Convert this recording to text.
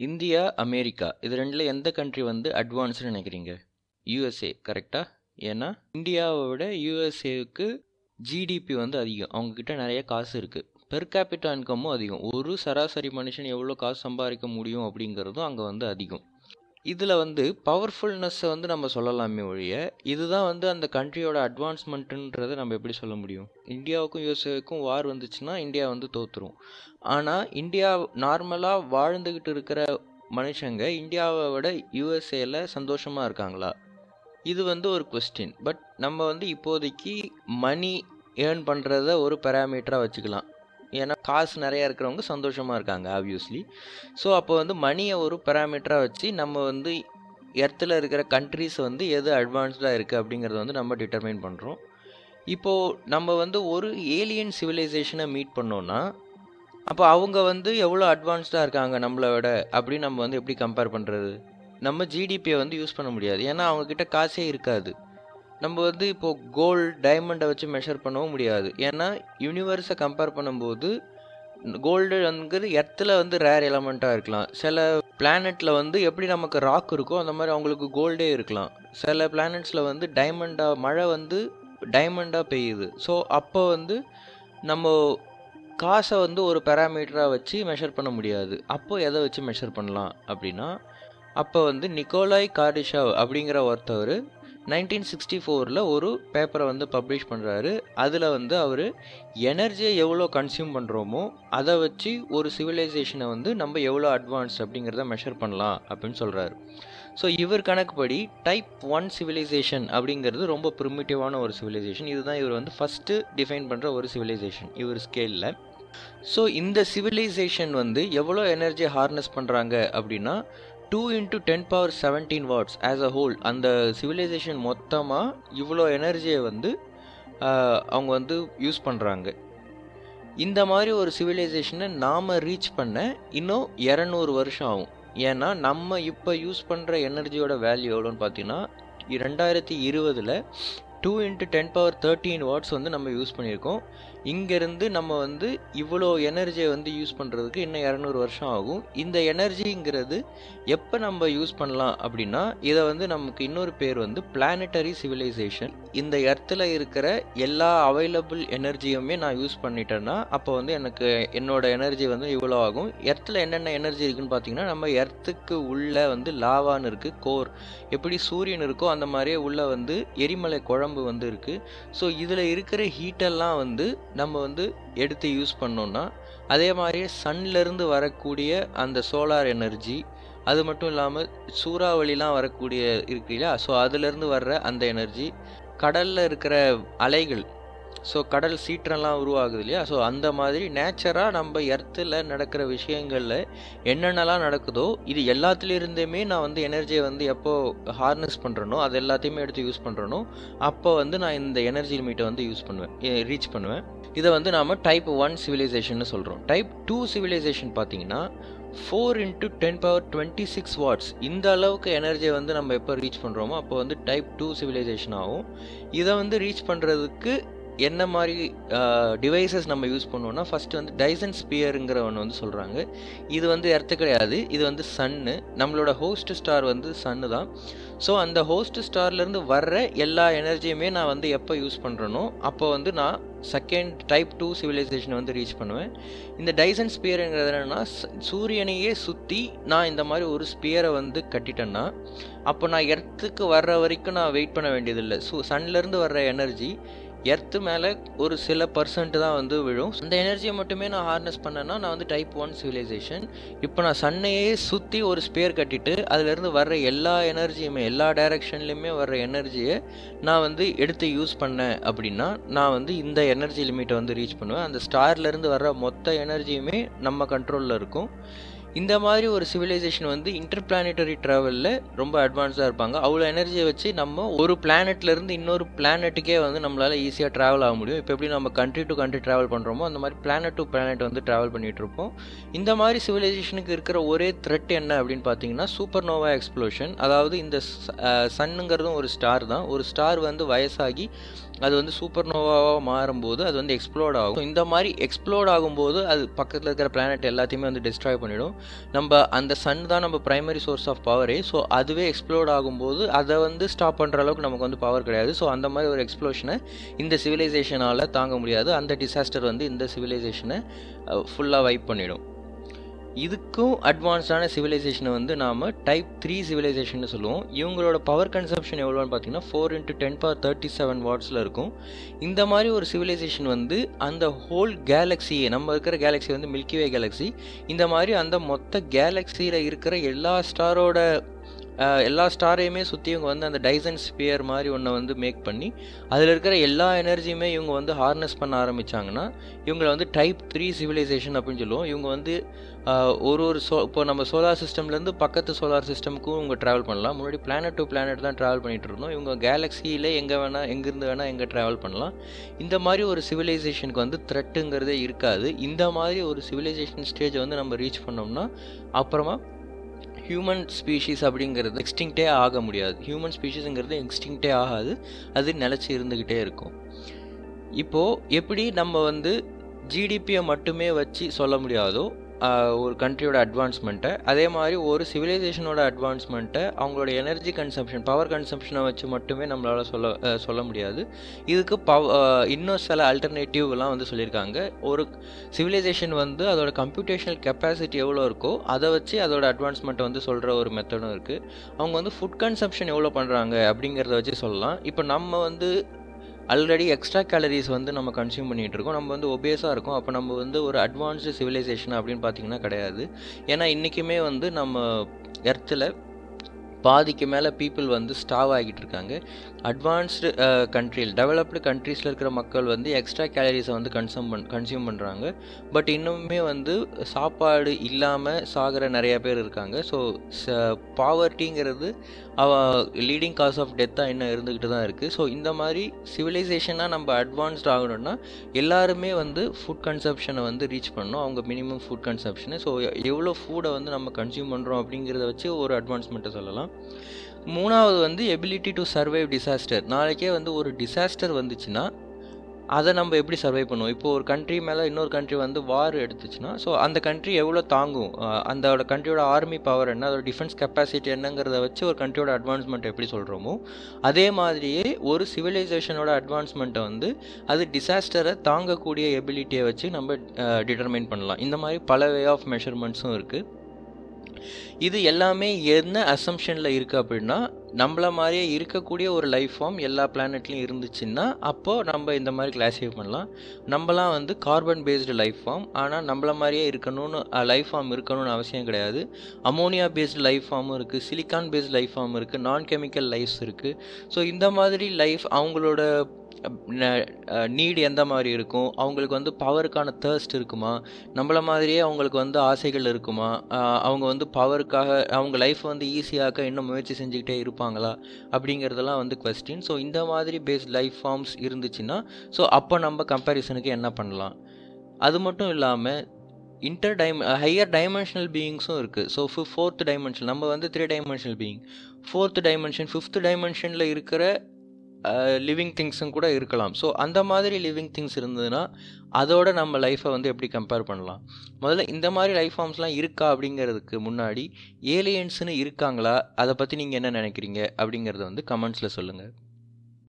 India, America இது 2ல எந்த country வந்து அட்வான்ஸ்டுன்னு நினைக்கிறீங்க? யுஎஸ்ஏ கரெக்டா? ஏன்னா இந்தியாவை விட யுஎஸ்ஏவுக்கு ஜிடிபி வந்து அதிகம். அவங்கக்கிட்ட நிறைய காசு இருக்குது. பெர் கேபிட்டா இன்கமும் அதிகம். ஒரு சராசரி மனுஷன் எவ்வளோ காசு சம்பாதிக்க முடியும் அப்படிங்கிறதும் அங்கே வந்து அதிகம். இதில் வந்து பவர்ஃபுல்னஸ்ஸை வந்து நம்ம சொல்லலாமே ஒழிய இதுதான் வந்து அந்த கண்ட்ரியோட அட்வான்ஸ்மெண்ட்டுன்றதை நம்ம எப்படி சொல்ல முடியும்? இந்தியாவுக்கும் யுஎஸ்ஏவுக்கும் வார் வந்துச்சுன்னா இந்தியா வந்து தோற்றுரும். ஆனால் இந்தியா நார்மலாக வாழ்ந்துக்கிட்டு இருக்கிற மனுஷங்க இந்தியாவை விட யுஎஸ்ஏல சந்தோஷமாக இருக்காங்களா? இது வந்து ஒரு கொஸ்டின். பட் நம்ம வந்து இப்போதைக்கு மணி ஏர்ன் பண்ணுறத ஒரு பேராமீட்டராக வச்சுக்கலாம். ஏன்னா காசு நிறையா இருக்கிறவங்க சந்தோஷமாக இருக்காங்க ஆப்வியஸ்லி. ஸோ அப்போ வந்து மணியை ஒரு பேராமீட்டராக வச்சு நம்ம வந்து எர்த்தில் இருக்கிற கண்ட்ரிஸ் வந்து எது அட்வான்ஸ்டாக இருக்குது அப்படிங்கிறத வந்து நம்ம டிட்டர்மைன் பண்ணுறோம். இப்போது நம்ம வந்து ஒரு ஏலியன் சிவிலைசேஷனை மீட் பண்ணோன்னா அப்போ அவங்க வந்து எவ்வளோ அட்வான்ஸ்டாக இருக்காங்க நம்மளை விட அப்படின்னு நம்ம வந்து எப்படி கம்பேர் பண்ணுறது? நம்ம ஜிடிபியை வந்து யூஸ் பண்ண முடியாது. ஏன்னா அவங்கக்கிட்ட காசே இருக்காது. நம்ம வந்து இப்போது கோல்டு டைமண்டை வச்சு மெஷர் பண்ணவும் முடியாது. ஏன்னா யூனிவர்ஸை கம்பேர் பண்ணும்போது கோல்டுங்கிறது எர்த்தில் வந்து ரேர் எலமெண்ட்டாக இருக்கலாம். சில பிளானெட்டில் வந்து எப்படி நமக்கு ராக் இருக்கோ அந்த மாதிரி அவங்களுக்கு கோல்டே இருக்கலாம். சில பிளானெட்ஸில் வந்து மழை வந்து டைமண்டாக பெய்யுது. ஸோ அப்போ வந்து நம்ம காசை வந்து ஒரு பேராமீட்டராக வச்சு மெஷர் பண்ண முடியாது. அப்போது எதை வச்சு மெஷர் பண்ணலாம் அப்படின்னா அப்போ வந்து நிக்கோலாய் கார்டிஷாவ் அப்படிங்கிற ஒருத்தவர் 1964 ஒரு பேப்பரை வந்து பப்ளிஷ் பண்ணுறாரு. அதில் வந்து அவர் எனர்ஜியை எவ்வளோ கன்சியூம் பண்ணுறோமோ அதை வச்சு ஒரு சிவிலைசேஷனை வந்து நம்ம எவ்வளோ அட்வான்ஸ் அப்படிங்கிறத மெஷர் பண்ணலாம் அப்படின்னு சொல்கிறாரு. ஸோ இவர் கணக்குப்படி டைப் 1 சிவிலைசேஷன் அப்படிங்கிறது ரொம்ப ப்ரிமிட்டிவான ஒரு சிவிலைசேஷன். இதுதான் இவர் வந்து ஃபஸ்ட்டு டிஃபைன் பண்ணுற ஒரு சிவிலைசேஷன் இவர் ஸ்கேலில். ஸோ இந்த சிவிலைசேஷன் வந்து எவ்வளோ எனர்ஜியை ஹார்னஸ் பண்ணுறாங்க அப்படின்னா 2 × 10⁻17 வாட்ஸ் ஆஸ் அ ஹோல். அந்த சிவிலைசேஷன் மொத்தமாக இவ்வளோ எனர்ஜியை வந்து அவங்க வந்து யூஸ் பண்ணுறாங்க. இந்த மாதிரி ஒரு சிவிலைசேஷனை நாம் ரீச் பண்ண இன்னும் 200 வருஷம் ஆகும். ஏன்னா நம்ம இப்போ யூஸ் பண்ணுற எனர்ஜியோட வேல்யூ எவ்வளோன்னு பார்த்தீங்கன்னா 2020 2 × 10⁻13 வாட்ஸ் வந்து நம்ம யூஸ் பண்ணியிருக்கோம். இங்கேருந்து நம்ம வந்து இவ்வளோ எனர்ஜியை வந்து யூஸ் பண்ணுறதுக்கு இன்னும் 200 வருஷம் ஆகும். இந்த எனர்ஜிங்கிறது எப்போ நம்ம யூஸ் பண்ணலாம் அப்படின்னா இதை வந்து நமக்கு இன்னொரு பேர் வந்து பிளானட்டரி சிவிலைசேஷன். இந்த எர்த்தில் இருக்கிற எல்லா அவைலபிள் எனர்ஜியுமே நான் யூஸ் பண்ணிட்டேன்னா அப்போ வந்து எனக்கு என்னோட எனர்ஜி வந்து இவ்வளோ ஆகும். எர்த்தில் என்னென்ன எனர்ஜி இருக்குதுன்னு பார்த்தீங்கன்னா நம்ம எர்த்துக்கு உள்ளே வந்து லாவான்னு இருக்குது, கோர் எப்படி சூரியன் இருக்கோ அந்த மாதிரியே உள்ளே வந்து எரிமலை குழம்பு வந்து இருக்குது. ஸோ இதில் இருக்கிற ஹீட்டெல்லாம் வந்து நம்ம வந்து எடுத்து யூஸ் பண்ணோன்னா அதே மாதிரியே சன்லேருந்து வரக்கூடிய அந்த சோலார் எனர்ஜி, அது மட்டும் இல்லாமல் சூறாவளிலாம் வரக்கூடிய இருக்கு இல்லையா, ஸோ அதுலேருந்து வர்ற அந்த எனர்ஜி, கடலில் இருக்கிற அலைகள், ஸோ கடல் சீற்றம்லாம் உருவாகுது இல்லையா, ஸோ அந்த மாதிரி நேச்சராக நம்ம எர்த்தில் நடக்கிற விஷயங்களில் என்னென்னலாம் நடக்குதோ இது எல்லாத்துலேருந்துமே நான் வந்து எனர்ஜியை வந்து எப்போ ஹார்னஸ் பண்ணுறனோ அது எல்லாத்தையுமே எடுத்து யூஸ் பண்ணுறனோ அப்போ வந்து நான் இந்த எனர்ஜி லிமிட்டை வந்து ரீச் பண்ணுவேன். இதை வந்து நாம் டைப் 1 சிவிலைசேஷன் சொல்கிறோம். டைப் 2 சிவிலைசேஷன் பார்த்தீங்கன்னா 4 × 10⁻26 வாட்ஸ். இந்த அளவுக்கு எனர்ஜியை வந்து நம்ம எப்போ ரீச் பண்ணுறோமோ அப்போ வந்து டைப் 2 சிவிலைசேஷன் ஆகும். இதை வந்து ரீச் பண்ணுறதுக்கு என்ன மாதிரி டிவைசஸ் நம்ம யூஸ் பண்ணுவோம்னா ஃபஸ்ட்டு வந்து டைசன் ஸ்பியருங்கிற ஒன்று வந்து சொல்கிறாங்க. இது வந்து எர்த்து கிடையாது, இது வந்து சன்னு. நம்மளோட ஹோஸ்ட் ஸ்டார் வந்து சன்னு தான். ஸோ அந்த ஹோஸ்ட் ஸ்டார்லேருந்து வர்ற எல்லா எனர்ஜியுமே நான் வந்து எப்போ யூஸ் பண்ணுறனோ அப்போ வந்து நான் செகண்ட் டைப் 2 சிவிலைசேஷனை வந்து ரீச் பண்ணுவேன். இந்த டைசன் ஸ்பியருங்கிறது என்னென்னா சூரியனையே சுற்றி நான் இந்த மாதிரி ஒரு ஸ்பியரை வந்து கட்டிட்டேன்னா அப்போ நான் எர்த்துக்கு வர்ற வரைக்கும் நான் வெயிட் பண்ண வேண்டியதில்லை. சன்லேருந்து வர்ற எனர்ஜி எர்த்து மேலே ஒரு சில பர்சன்ட் தான் வந்து விழும். அந்த எனர்ஜியை மட்டுமே நான் ஹார்னஸ் பண்ணேன்னா நான் வந்து டைப் 1 சிவிலைசேஷன். இப்போ நான் சன்னையே சுற்றி ஒரு ஸ்பியர் கட்டிட்டு அதுலேருந்து வர்ற எல்லா எனர்ஜியுமே எல்லா டைரக்ஷன்லேயுமே வர்ற எனர்ஜியை நான் வந்து எடுத்து யூஸ் பண்ணேன் அப்படின்னா நான் வந்து இந்த எனர்ஜி லிமிட்டை வந்து ரீச் பண்ணுவேன். அந்த ஸ்டார்லேருந்து வர்ற மொத்த எனர்ஜியுமே நம்ம கண்ட்ரோலில் இருக்கும். இந்த மாதிரி ஒரு சிவிலைசேஷன் வந்து இன்டர்பிளானட்டரி ட்ராவலில் ரொம்ப அட்வான்ஸாக இருப்பாங்க. அவ்வளோ எனர்ஜியை வச்சு நம்ம ஒரு பிளானெட்லேருந்து இன்னொரு பிளானெட்டுக்கே வந்து நம்மளால் ஈஸியாக ட்ராவல் ஆக முடியும். இப்போ எப்படி நம்ம கண்ட்ரி டு கண்ட்ரி ட்ராவல் பண்ணுறோமோ அந்த மாதிரி பிளானட் டு பிளானட் வந்து ட்ராவல் பண்ணிகிட்டு இருப்போம். இந்த மாதிரி சிவிலைசேஷனுக்கு இருக்கிற ஒரே த்ரெட் என்ன அப்படின்னு பார்த்தீங்கன்னா சூப்பர் நோவா எக்ஸ்ப்ளோஷன். அதாவது இந்த சன்னுங்கிறதும் ஒரு ஸ்டார் தான். ஒரு ஸ்டார் வந்து வயசாகி அது வந்து சூப்பர் நோவாவாக மாறும்போது அது வந்து எக்ஸ்ப்ளோட் ஆகும். ஸோ இந்த மாதிரி எக்ஸ்ப்ளோட் ஆகும்போது அது பக்கத்தில் இருக்கிற பிளானட் எல்லாத்தையுமே வந்து டிஸ்ட்ராய் பண்ணிடும். நம்ம அந்த சன் தான் நம்ம பிரைமரி சோர்ஸ் ஆஃப் பவரே. ஸோ அதுவே எக்ஸ்ப்ளோட் ஆகும்போது அதை வந்து ஸ்டாப் பண்ணுற அளவுக்கு நமக்கு வந்து பவர் கிடையாது. ஸோ அந்த மாதிரி ஒரு எக்ஸ்ப்ளோஷனை இந்த சிவிலைசேஷனால் தாங்க முடியாது. அந்த டிசாஸ்டர் வந்து இந்த சிவிலைசேஷனை ஃபுல்லாக வைப் பண்ணிடும். இதுக்கும் அட்வான்ஸ்டான சிவிலைசேஷனை வந்து நாம் டைப் 3 சிவிலைசேஷன் சொல்லுவோம். இவங்களோட பவர் கன்சம்ஷன் எவ்வளோன்னு பார்த்தீங்கன்னா 4 × 10⁻37 வாட்ஸில் இருக்கும். இந்த மாதிரி ஒரு சிவிலைசேஷன் வந்து அந்த ஹோல் கேலக்ஸியை, நம்ம இருக்கிற கேலக்ஸி வந்து மில்கிவே கேலக்ஸி, இந்த மாதிரி அந்த மொத்த கேலக்ஸியில் இருக்கிற எல்லா ஸ்டாரையுமே சுற்றி இவங்க வந்து அந்த டைசன் ஸ்பியர் மாதிரி ஒன்றை வந்து மேக் பண்ணி அதில் இருக்கிற எல்லா எனர்ஜியுமே இவங்க வந்து ஹார்னஸ் பண்ண ஆரம்பித்தாங்கன்னா இவங்களை வந்து டைப் 3 சிவிலைசேஷன் அப்படின்னு சொல்லுவோம். இவங்க வந்து ஒரு இப்போ நம்ம சோலார் சிஸ்டம்லேருந்து பக்கத்து சோலார் சிஸ்டமுக்கும் இவங்க ட்ராவல் பண்ணலாம். முன்னாடி பிளானட் டு பிளானட் தான் ட்ராவல் பண்ணிகிட்டு இருந்தோம். இவங்க கேலக்ஸியில் எங்கேருந்து வேணால் எங்கே ட்ராவல் பண்ணலாம். இந்த மாதிரி ஒரு சிவிலைசேஷனுக்கு வந்து த்ரெட்டுங்கிறதே இருக்காது. இந்த மாதிரி ஒரு சிவிலைசேஷன் ஸ்டேஜை வந்து நம்ம ரீச் பண்ணோம்னா அப்புறமா ஹியூமன் ஸ்பீஷீஸ் அப்படிங்கிறது எக்ஸ்டிங்க்டே ஆக முடியாது. ஹியூமன் ஸ்பீஷீஸுங்கிறது எக்ஸ்டிங்க்டே ஆகாது, அது நிலச்சி இருந்துக்கிட்டே இருக்கும். இப்போது எப்படி நம்ம வந்து ஜிடிபியை மட்டுமே வச்சு சொல்ல முடியாதோ ஒரு கண்ட்ரியோட அட்வான்ஸ்மெண்ட்டை, அதே மாதிரி ஒரு சிவிலைசேஷனோட அட்வான்ஸ்மெண்ட்டை அவங்களோட எனர்ஜி கன்சம்ஷன், பவர் கன்சம்ஷனை வச்சு மட்டுமே நம்மளால் சொல்ல முடியாது. இதுக்கு இன்னும் சில அல்டர்னேட்டிவ்லாம் வந்து சொல்லியிருக்காங்க. ஒரு சிவிலைசேஷன் வந்து அதோட கம்ப்யூட்டேஷனல் கெப்பாசிட்டி எவ்வளோ இருக்கோ அதை வச்சு அதோட அட்வான்ஸ்மெண்ட்டை வந்து சொல்கிற ஒரு மெத்தடும் இருக்குது. அவங்க வந்து ஃபுட் கன்சம்ஷன் எவ்வளோ பண்ணுறாங்க அப்படிங்கிறத வச்சு சொல்லலாம். இப்போ நம்ம வந்து ஆல்ரெடி எக்ஸ்ட்ரா கேலரிஸ் வந்து நம்ம கன்சியூம் பண்ணிகிட்டு இருக்கோம், நம்ம வந்து ஒபேஸாக இருக்கும். அப்போ நம்ம வந்து ஒரு அட்வான்ஸ்டு சிவிலைசேஷன் அப்படின்னு பார்த்திங்கன்னா கிடையாது. ஏன்னா இன்றைக்குமே வந்து நம்ம எர்த்தில் பாதிக்கு மேலே பீப்புள் வந்து ஸ்டாவ் ஆகிட்டு இருக்காங்க. அட்வான்ஸ்டு கண்ட்ரியில், டெவலப்டு கண்ட்ரீஸில் இருக்கிற மக்கள் வந்து எக்ஸ்ட்ரா கேலரிஸை வந்து கன்சியூம் பண்ணுறாங்க. பட் இன்னுமே வந்து சாப்பாடு இல்லாமல் சாகிற நிறைய பேர் இருக்காங்க. ஸோ பாவர்ட்டிங்கிறது லீடிங் காஸ் ஆஃப் டெத்தாக இன்னும் இருந்துக்கிட்டு தான் இருக்குது. ஸோ இந்த மாதிரி சிவிலைசேஷனாக நம்ம அட்வான்ஸ்ட் ஆகணும்னா எல்லாருமே வந்து ஃபுட் கன்சப்ஷனை வந்து ரீச் பண்ணணும், அவங்க மினிமம் ஃபுட் கன்சப்ஷனை. ஸோ எவ்வளோ ஃபுட்டை வந்து நம்ம கன்சியூம் பண்ணுறோம் அப்படிங்கிறத வச்சு ஒரு அட்வான்ஸ்மெண்ட்டை சொல்லலாம். மூணாவது வந்து எபிலிட்டி டு சர்வைவ் டிசாஸ்டர். நாளைக்கே வந்து ஒரு டிசாஸ்டர் வந்துச்சுன்னா அதை நம்ம எப்படி சர்வை பண்ணுவோம். இப்போது ஒரு கண்ட்ரி மேலே இன்னொரு கண்ட்ரி வந்து வார் எடுத்துச்சுன்னா ஸோ அந்த கண்ட்ரி எவ்வளோ தாங்கும், அந்த கண்ட்ரியோட ஆர்மி பவர் என்ன, அதோட டிஃபென்ஸ் கெப்பாசிட்டி என்னங்கிறத வச்சு ஒரு கண்ட்ரியோட அட்வான்ஸ்மெண்ட் எப்படி சொல்கிறோமோ அதே மாதிரியே ஒரு சிவிலைசேஷனோட அட்வான்ஸ்மெண்ட்டை வந்து அது டிசாஸ்டரை தாங்கக்கூடிய எபிலிட்டியை வச்சு நம்ம டிட்டர்மைன் பண்ணலாம். இந்த மாதிரி பல வே ஆஃப் மெஷர்மெண்ட்ஸும் இருக்குது. இது எல்லாமே என்ன அசம்ஷனில் இருக்குது அப்படின்னா, நம்மள மாதிரியே இருக்கக்கூடிய ஒரு லைஃப் ஃபார்ம் எல்லா பிளானட்லையும் இருந்துச்சுன்னா அப்போது நம்ம இந்த மாதிரி கிளாஸிஃபை பண்ணலாம். நம்மலாம் வந்து கார்பன் பேஸ்டு லைஃப் ஃபார்ம், ஆனால் நம்மள மாதிரியே இருக்கணும்னு லைஃப் ஃபார்ம் இருக்கணும்னு அவசியம் கிடையாது. அமோனியா பேஸ்டு லைஃப் ஃபார்மும் இருக்குது, சிலிக்கான் பேஸ்டு லைஃப் ஃபார்ம் இருக்குது, நான் கெமிக்கல் லைஃப்ஸ் இருக்குது. ஸோ இந்த மாதிரி லைஃப் அவங்களோட நீடு எந்த மாதிரி இருக்கும், அவங்களுக்கு வந்து பவருக்கான தர்ஸ்ட் இருக்குமா, நம்மள மாதிரியே அவங்களுக்கு வந்து ஆசைகள் இருக்குமா, அவங்க வந்து பவருக்காக அவங்க லைஃப் வந்து ஈஸியாக்க இன்னும் முயற்சி செஞ்சுக்கிட்டே இருப்பாங்களா அப்படிங்கிறதெல்லாம் வந்து கொஸ்டின். ஸோ இந்த மாதிரி பேஸ்ட் லைஃப் ஃபார்ம்ஸ் இருந்துச்சுன்னா ஸோ அப்போ நம்ம கம்பேரிசனுக்கு என்ன பண்ணலாம். அது மட்டும் இல்லாமல் ஹையர் டைமென்ஷனல் பீயிங்ஸும் இருக்குது. ஸோ 4th டைமென்ஷன், நம்ம வந்து 3 dimensional being, 4th dimension 5th டைமென்ஷனில் இருக்கிற லிவிங் திங்ஸும் கூட இருக்கலாம். ஸோ அந்த மாதிரி லிவிங் திங்ஸ் இருந்ததுன்னா அதோட நம்ம லைஃப்பை வந்து எப்படி கம்பேர் பண்ணலாம். முதல்ல இந்த மாதிரி லைஃப் ஃபார்ம்ஸ்லாம் இருக்கா அப்படிங்கிறதுக்கு முன்னாடி ஏலியன்ஸ்னு இருக்காங்களா, அதை பற்றி நீங்கள் என்ன நினைக்கிறீங்க அப்படிங்கிறத வந்து கமெண்ட்ஸில் சொல்லுங்கள்.